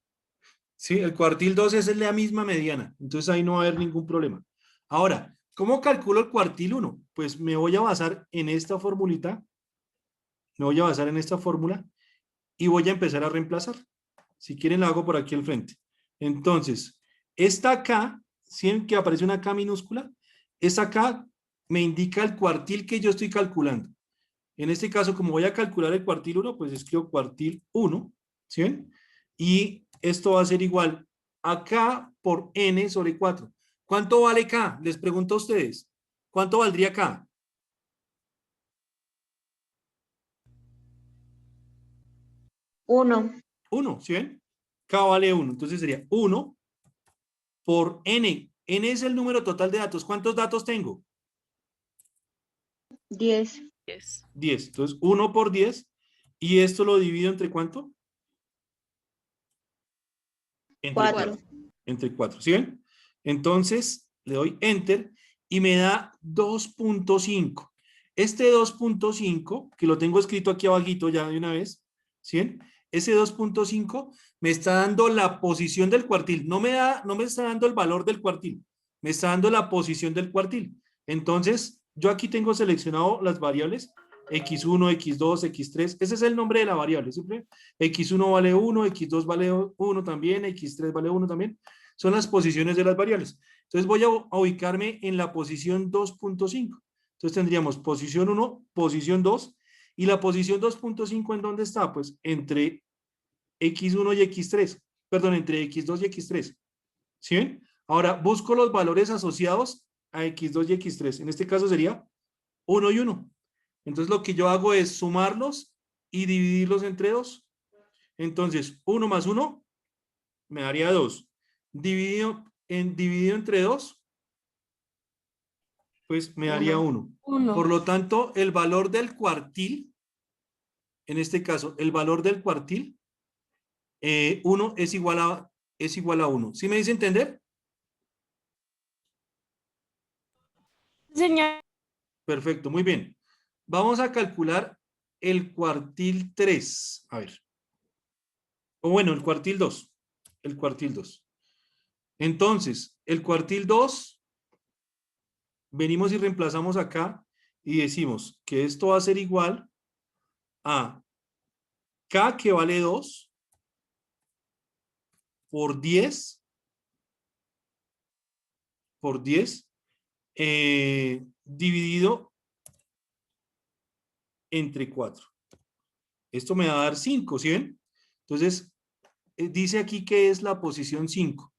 Speaker 1: Sí, el cuartil 2 es la misma mediana, entonces ahí no va a haber ningún problema. Ahora, ¿cómo calculo el cuartil 1? Pues me voy a basar en esta formulita, me voy a basar en esta fórmula y voy a empezar a reemplazar. Si quieren la hago por aquí al frente. Entonces, esta K, siempre que aparece una K minúscula, esa K me indica el cuartil que yo estoy calculando. En este caso, como voy a calcular el cuartil 1, pues escribo cuartil 1, ¿sí ven? Y esto va a ser igual a K por N sobre 4. ¿Cuánto vale K? Les pregunto a ustedes. ¿Cuánto valdría K?
Speaker 3: 1.
Speaker 1: 1, ¿sí ven? K vale 1. Entonces sería 1 por N. N es el número total de datos. ¿Cuántos datos tengo?
Speaker 3: 10.
Speaker 1: 10. Entonces 1 por 10. ¿Y esto lo divido entre cuánto? Entre 4. Entre 4. ¿Sí ven? Entonces le doy Enter y me da 2.5. Este 2.5, que lo tengo escrito aquí abajito ya de una vez, ¿sí ven? Ese 2.5 me está dando la posición del cuartil. No me está dando el valor del cuartil. Me está dando la posición del cuartil. Entonces, yo aquí tengo seleccionado las variables x1, x2, x3. Ese es el nombre de la variable. ¿Siempre? x1 vale 1, x2 vale 1 también, x3 vale 1 también. Son las posiciones de las variables. Entonces voy a ubicarme en la posición 2.5. Entonces tendríamos posición 1, posición 2. ¿Y la posición 2.5 en dónde está? Pues entre X1 y X3, perdón, entre X2 y X3. ¿Sí ven? Ahora busco los valores asociados a X2 y X3. En este caso sería 1 y 1. Entonces lo que yo hago es sumarlos y dividirlos entre 2. Entonces 1 más 1 me daría 2. Dividido entre 2, pues me daría 1. Por lo tanto, el valor del cuartil, en este caso, el valor del cuartil, 1 es igual a 1. ¿Sí me dice entender?
Speaker 4: Señor.
Speaker 1: Perfecto, muy bien. Vamos a calcular el cuartil 3. A ver. O bueno, el cuartil 2. El cuartil 2. Entonces, el cuartil 2, venimos y reemplazamos acá y decimos que esto va a ser igual a K, que vale 2, por 10, dividido entre 4. Esto me va a dar 5, ¿sí ven? Entonces, dice aquí que es la posición 5.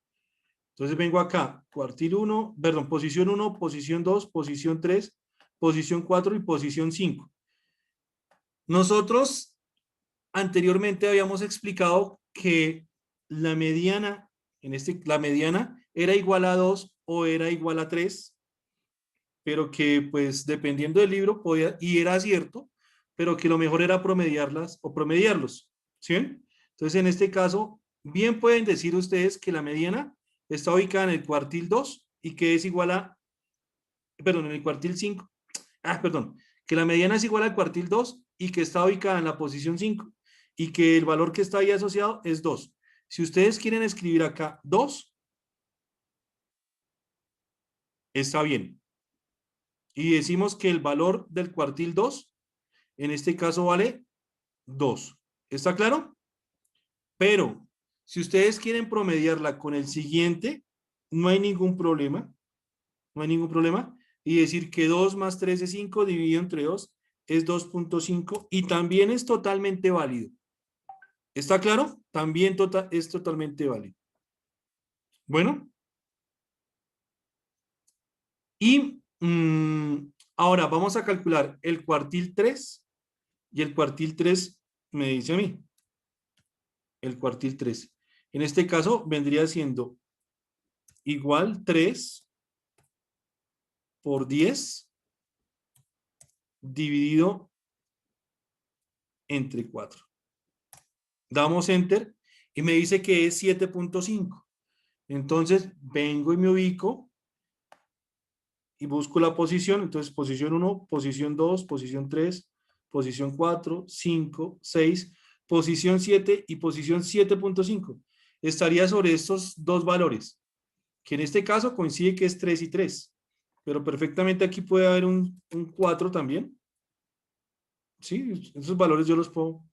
Speaker 1: Entonces vengo acá, cuartil 1, perdón, posición 1, posición 2, posición 3, posición 4 y posición 5. Nosotros anteriormente habíamos explicado que la mediana, la mediana era igual a 2 o era igual a 3, pero que pues dependiendo del libro podía, y era cierto, pero que lo mejor era promediarlas o promediarlos, ¿sí ven? Entonces en este caso, bien pueden decir ustedes que la mediana está ubicada en el cuartil 2 y que es igual a, perdón, en el cuartil 5, perdón, que la mediana es igual al cuartil 2 y que está ubicada en la posición 5 y que el valor que está ahí asociado es 2. Si ustedes quieren escribir acá 2, está bien. Y decimos que el valor del cuartil 2, en este caso vale 2. ¿Está claro? Pero si ustedes quieren promediarla con el siguiente, no hay ningún problema. No hay ningún problema. Y decir que 2 más 3 es 5 dividido entre 2 es 2.5 y también es totalmente válido. ¿Está claro? También es totalmente válido. Bueno. Y ahora vamos a calcular el cuartil 3 y el cuartil 3 me dice a mí. El cuartil 3. En este caso vendría siendo igual 3 por 10 dividido entre 4. Damos enter y me dice que es 7.5. Entonces vengo y me ubico y busco la posición. Entonces posición 1, posición 2, posición 3, posición 4, 5, 6, posición 7 y posición 7.5. Estaría sobre estos dos valores, que en este caso coincide que es 3 y 3. Pero perfectamente aquí puede haber un 4 también. Sí, esos valores yo los puedo,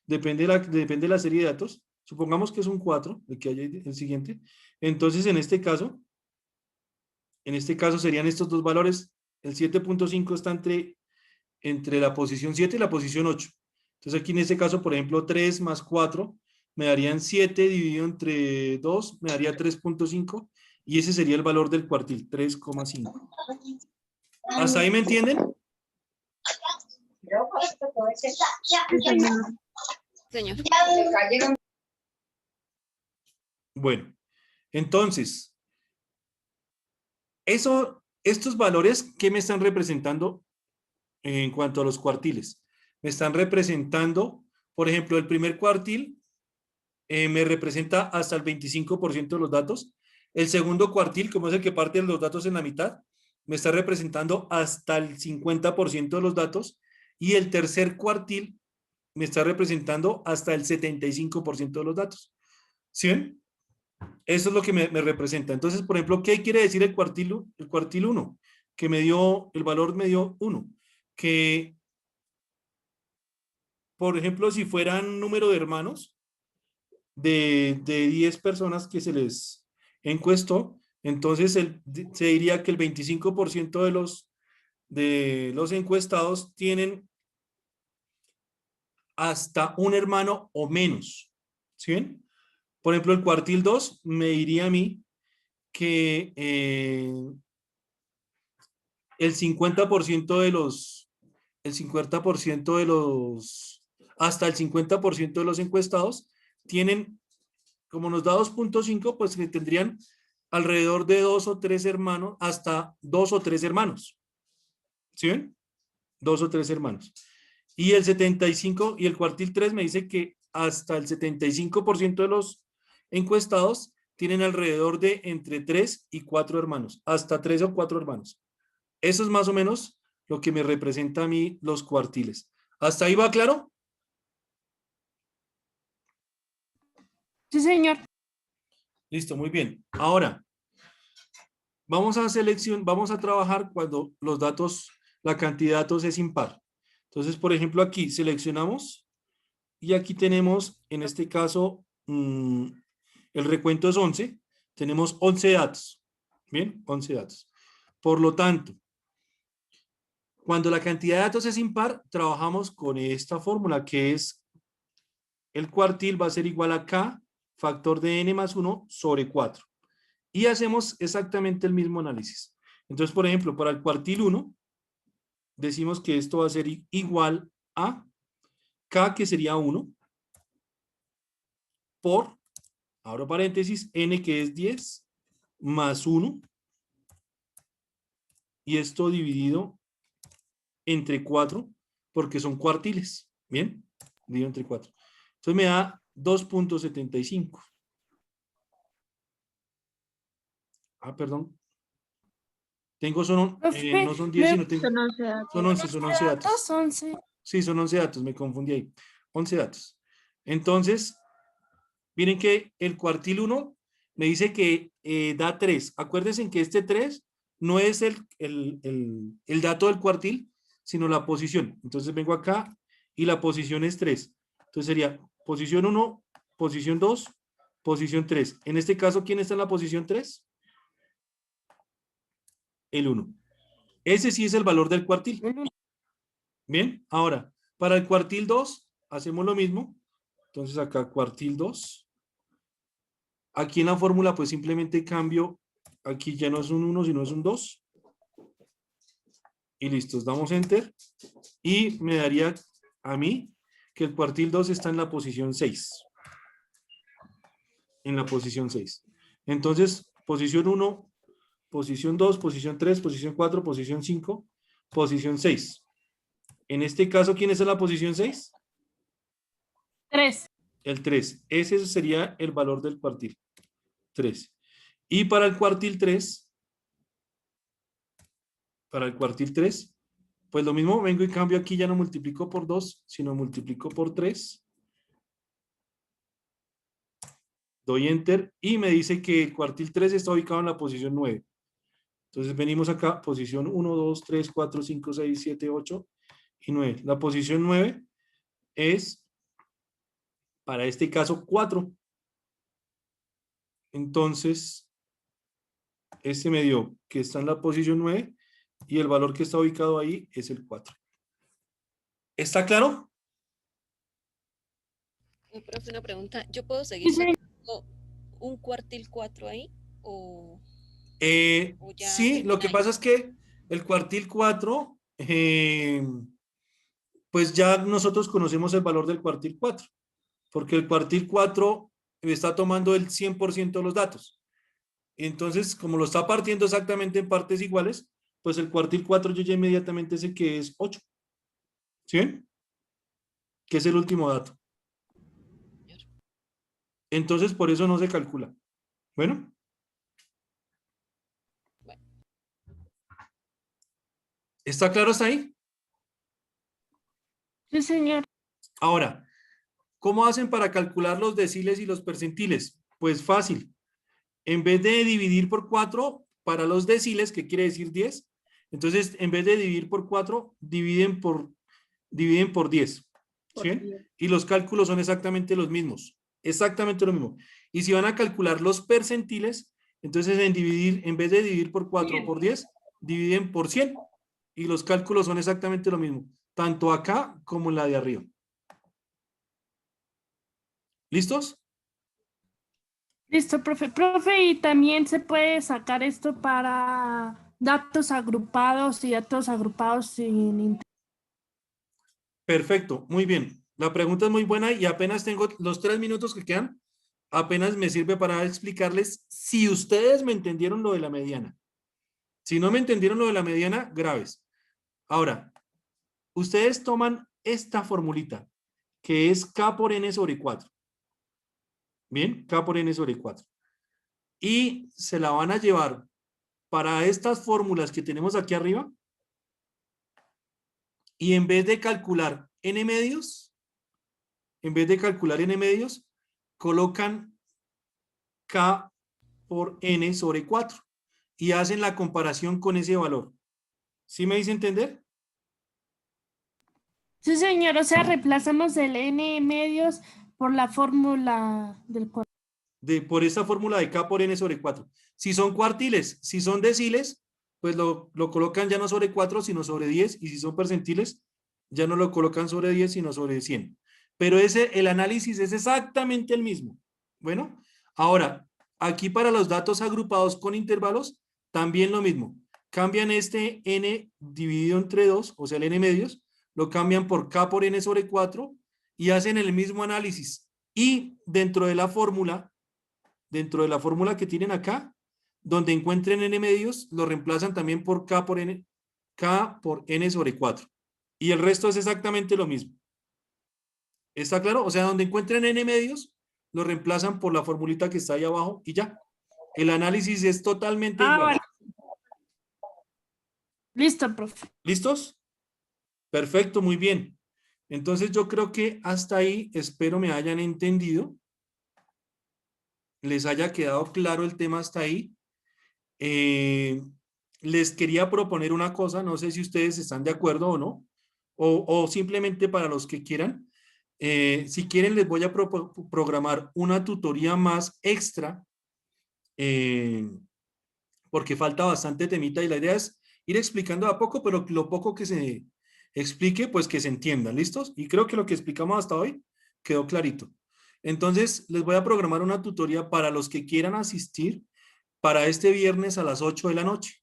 Speaker 1: depende de la serie de datos. Supongamos que es un 4, el que haya el siguiente. Entonces, en este caso serían estos dos valores. El 7.5 está entre la posición 7 y la posición 8. Entonces, aquí en este caso, por ejemplo, 3 más 4 me darían 7 dividido entre 2, me daría 3.5 y ese sería el valor del cuartil, 3,5. ¿Hasta ahí me entienden?
Speaker 2: Señor.
Speaker 1: Bueno, entonces, estos valores, ¿qué me están representando en cuanto a los cuartiles? Me están representando, por ejemplo, el primer cuartil me representa hasta el 25% de los datos. El segundo cuartil, como es el que parte de los datos en la mitad, me está representando hasta el 50% de los datos. Y el tercer cuartil me está representando hasta el 75% de los datos. ¿Sí ven? Eso es lo que me representa. Entonces, por ejemplo, ¿qué quiere decir el cuartil 1? Que el valor me dio 1. Que, por ejemplo, si fueran número de hermanos de 10 personas que se les encuestó, entonces se diría que el 25% de los encuestados tienen hasta un hermano o menos. ¿Sí ven? Por ejemplo, el cuartil 2 me diría a mí que el 50% de los, hasta el 50% de los encuestados tienen, como nos da 2.5, pues que tendrían alrededor de 2 o 3 hermanos, hasta 2 o 3 hermanos. ¿Sí ven? 2 o 3 hermanos. Y el 75, y el cuartil 3 me dice que hasta el 75% de los encuestados tienen alrededor de entre 3 y 4 hermanos, hasta 3 o 4 hermanos. Eso es más o menos lo que me representa a mí los cuartiles. ¿Hasta ahí va claro?
Speaker 4: Sí, señor.
Speaker 1: Listo, muy bien. Ahora, vamos a trabajar cuando los datos, la cantidad de datos es impar. Entonces, por ejemplo, aquí seleccionamos y aquí tenemos, en este caso, el recuento es 11. Tenemos 11 datos. Bien, 11 datos. Por lo tanto, cuando la cantidad de datos es impar, trabajamos con esta fórmula que es el cuartil va a ser igual a K factor de n más 1 sobre 4. Y hacemos exactamente el mismo análisis. Entonces, por ejemplo, para el cuartil 1, decimos que esto va a ser igual a K, que sería 1, por, abro paréntesis, n, que es 10, más 1, y esto dividido entre 4, porque son cuartiles. Bien, dividido entre 4. Entonces me da 2.75. Ah, perdón. Tengo, no son 10, sino tengo,
Speaker 3: Son 11 datos.
Speaker 1: son 11 datos.
Speaker 4: 11.
Speaker 1: Sí, son 11 datos, me confundí ahí. 11 datos. Entonces, miren que el cuartil 1 me dice que da 3. Acuérdense que este 3 no es el dato del cuartil, sino la posición. Entonces vengo acá y la posición es 3. Entonces sería posición 1, posición 2, posición 3. En este caso, ¿quién está en la posición 3? El 1. Ese sí es el valor del cuartil. Bien, ahora, para el cuartil 2, hacemos lo mismo. Entonces acá cuartil 2. Aquí en la fórmula pues simplemente cambio, aquí ya no es un 1 sino es un 2. Y listo, damos enter. Y me daría a mí que el cuartil 2 está en la posición 6. En la posición 6. Entonces, posición 1, posición 2, posición 3, posición 4, posición 5, posición 6. En este caso, ¿quién es en la posición 6?
Speaker 4: 3.
Speaker 1: El 3. Ese sería el valor del cuartil. 3. Y para el cuartil 3, pues lo mismo, vengo y cambio aquí, ya no multiplico por 2, sino multiplico por 3. Doy enter y me dice que el cuartil 3 está ubicado en la posición 9. Entonces venimos acá, posición 1, 2, 3, 4, 5, 6, 7, 8 y 9. La posición 9 es, para este caso, 4. Entonces, este me dio que está en la posición 9 y el valor que está ubicado ahí es el 4. ¿Está claro?
Speaker 2: Profe, una pregunta. ¿Yo puedo seguir sacando un cuartil 4 ahí? ¿O ya
Speaker 1: Sí,
Speaker 2: termina
Speaker 1: lo que
Speaker 2: ahí?
Speaker 1: pasa es que el cuartil 4, pues ya nosotros conocemos el valor del cuartil 4, porque el cuartil 4 está tomando el 100% de los datos. Entonces, como lo está partiendo exactamente en partes iguales, pues el cuartil 4 yo ya inmediatamente sé que es 8. ¿Sí ven? Que es el último dato. Entonces, por eso no se calcula. Bueno. ¿Está claro hasta ahí?
Speaker 4: Sí, señor.
Speaker 1: Ahora, ¿cómo hacen para calcular los deciles y los percentiles? Pues fácil. En vez de dividir por 4 para los deciles, que quiere decir 10, entonces en vez de dividir por 4, dividen por 10. ¿Sí? Y los cálculos son exactamente los mismos. Exactamente lo mismo. Y si van a calcular los percentiles, entonces en vez de dividir por 4 o por 10, dividen por 100. Y los cálculos son exactamente lo mismo. Tanto acá como en la de arriba. ¿Listos?
Speaker 4: Listo, profe. Profe, y también se puede sacar esto para datos agrupados y datos agrupados sin...
Speaker 1: Perfecto, muy bien. La pregunta es muy buena y apenas tengo los 3 minutos que quedan, apenas me sirve para explicarles si ustedes me entendieron lo de la mediana. Si no me entendieron lo de la mediana, graves. Ahora, ustedes toman esta formulita, que es K por N sobre 4. Bien, K por N sobre 4. Y se la van a llevar para estas fórmulas que tenemos aquí arriba. Y en vez de calcular N medios, colocan K por N sobre 4 y hacen la comparación con ese valor. ¿Sí me hice entender?
Speaker 4: Sí, señor. O sea, reemplazamos el N medios por la fórmula del cuadro.
Speaker 1: Por esta fórmula de K por N sobre 4. Si son cuartiles, si son deciles, pues lo colocan ya no sobre 4, sino sobre 10. Y si son percentiles, ya no lo colocan sobre 10, sino sobre 100. Pero el análisis es exactamente el mismo. Bueno, ahora, aquí para los datos agrupados con intervalos, también lo mismo. Cambian este N dividido entre 2, o sea, el N medios, lo cambian por K por N sobre 4 y hacen el mismo análisis. Y dentro de la fórmula que tienen acá, donde encuentren N medios, lo reemplazan también por K por N sobre 4. Y el resto es exactamente lo mismo. ¿Está claro? O sea, donde encuentren N medios, lo reemplazan por la formulita que está ahí abajo y ya. El análisis es totalmente igual.
Speaker 4: Vale. Listo, profe.
Speaker 1: ¿Listos? Perfecto, muy bien. Entonces yo creo que hasta ahí espero me hayan entendido. Les haya quedado claro el tema hasta ahí. Les quería proponer una cosa, no sé si ustedes están de acuerdo o no, o simplemente para los que quieran. Si quieren, les voy a programar una tutoría más extra, porque falta bastante temita y la idea es ir explicando a poco, pero lo poco que se explique, pues que se entienda. ¿Listos? Y creo que lo que explicamos hasta hoy quedó clarito. Entonces, les voy a programar una tutoría para los que quieran asistir para este viernes a las 8 de la noche.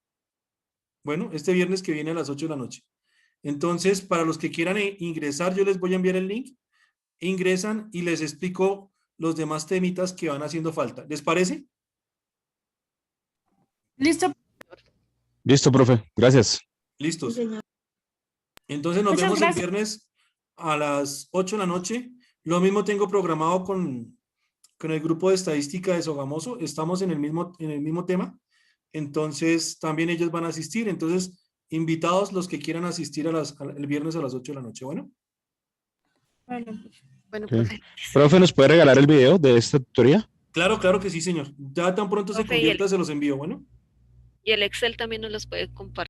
Speaker 1: Bueno, este viernes que viene a las 8 de la noche. Entonces, para los que quieran ingresar, yo les voy a enviar el link. Ingresan y les explico los demás temitas que van haciendo falta. ¿Les parece?
Speaker 4: Listo.
Speaker 5: Listo, profe. Gracias.
Speaker 1: Listos.
Speaker 3: Sí, señor.
Speaker 1: Entonces nos
Speaker 4: Muchas
Speaker 1: vemos
Speaker 4: gracias.
Speaker 1: el viernes a las 8 de la noche. Lo mismo tengo programado con el grupo de estadística de Sogamoso. Estamos en el mismo tema. Entonces también ellos van a asistir. Entonces, invitados los que quieran asistir el viernes a las 8 de la noche. Bueno.
Speaker 2: Bueno,
Speaker 5: Ok.
Speaker 2: profe.
Speaker 5: Profe, ¿nos puede regalar el video de esta tutoría?
Speaker 1: Claro, claro que sí, señor. Ya tan pronto se
Speaker 2: Profe,
Speaker 1: convierta, se los envío. Bueno.
Speaker 2: y el Excel también nos los puede compartir.